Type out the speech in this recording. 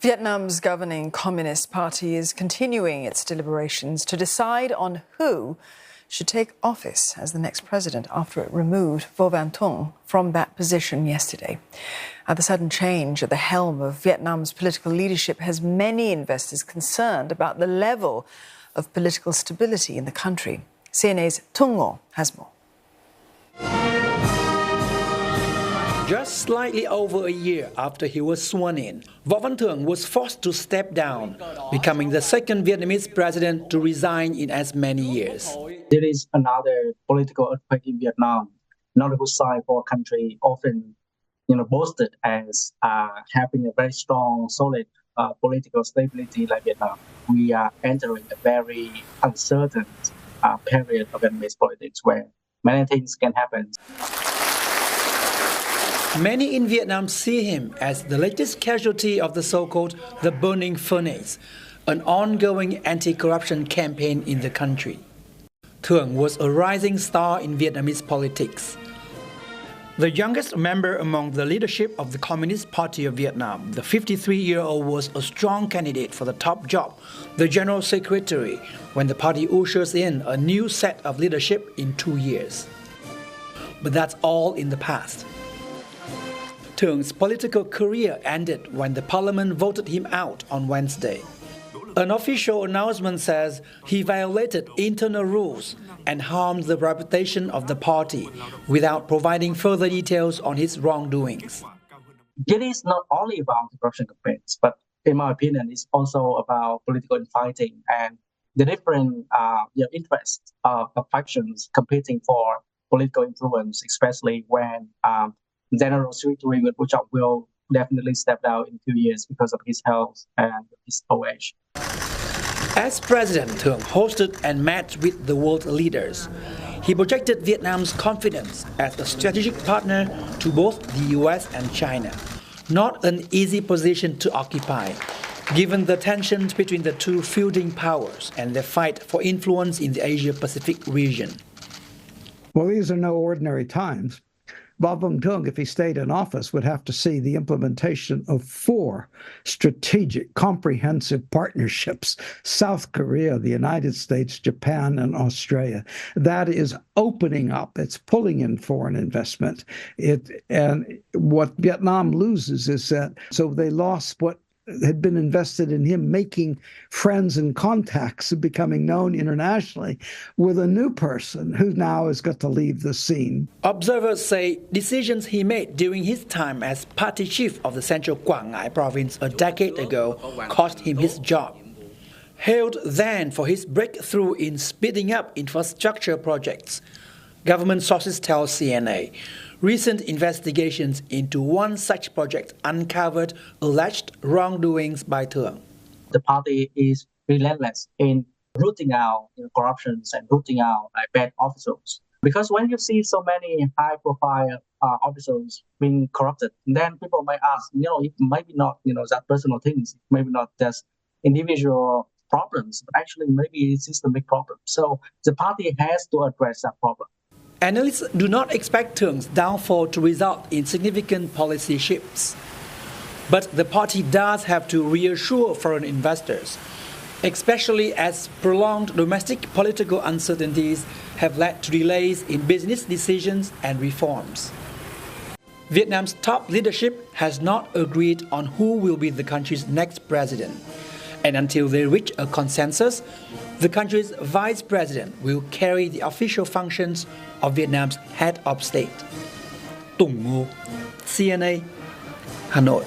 Vietnam's governing Communist Party is continuing its deliberations to decide on who should take office as the next president after it removed Vo Van Thuong from that position yesterday. The sudden change at the helm of Vietnam's political leadership has many investors concerned about the level of political stability in the country. CNA's Tung Ngo has more. Just slightly over a year after he was sworn in, Vo Van Thuong was forced to step down, becoming the second Vietnamese president to resign in as many years. There is another political earthquake in Vietnam, not a good sign for a country often boasted as having a very strong, solid political stability like Vietnam. We are entering a very uncertain period of Vietnamese politics where many things can happen. Many in Vietnam see him as the latest casualty of the so-called the burning furnace, an ongoing anti-corruption campaign in the country. Thuong was a rising star in Vietnamese politics. The youngest member among the leadership of the Communist Party of Vietnam, the 53-year-old was a strong candidate for the top job, the General Secretary, when the party ushers in a new set of leadership in 2 years. But that's all in the past. Thuong's political career ended when the parliament voted him out on Wednesday. An official announcement says he violated internal rules and harmed the reputation of the party without providing further details on his wrongdoings. It is not only about corruption campaigns, but in my opinion, it's also about political infighting and the different interests of factions competing for political influence, especially when General Secretary will definitely step down in 2 years because of his health and his old age. As president, Thuong hosted and met with the world leaders. He projected Vietnam's confidence as a strategic partner to both the US and China. Not an easy position to occupy, given the tensions between the two feuding powers and their fight for influence in the Asia-Pacific region. Well, these are no ordinary times. Vo Van Thuong, if he stayed in office, would have to see the implementation of 4 strategic, comprehensive partnerships: South Korea, the United States, Japan, and Australia. That is opening up. It's pulling in foreign investment. And what Vietnam loses is that, so they lost what had been invested in him making friends and contacts and becoming known internationally with a new person who now has got to leave the scene. Observers say decisions he made during his time as party chief of the central Quang Ngai province a decade ago cost him his job. Hailed then for his breakthrough in speeding up infrastructure projects, government sources tell CNA recent investigations into one such project uncovered alleged wrongdoings by Thuong. The party is relentless in rooting out corruptions and rooting out bad officials. Because when you see so many high-profile officials being corrupted, then people might ask, it might be not that personal things, maybe not just individual problems, but actually maybe it's systemic problem. So the party has to address that problem. Analysts do not expect Thuong's downfall to result in significant policy shifts. But the party does have to reassure foreign investors, especially as prolonged domestic political uncertainties have led to delays in business decisions and reforms. Vietnam's top leadership has not agreed on who will be the country's next president. And until they reach a consensus, the country's vice president will carry the official functions of Vietnam's head of state. Tung Ngo, CNA, Hà Nội.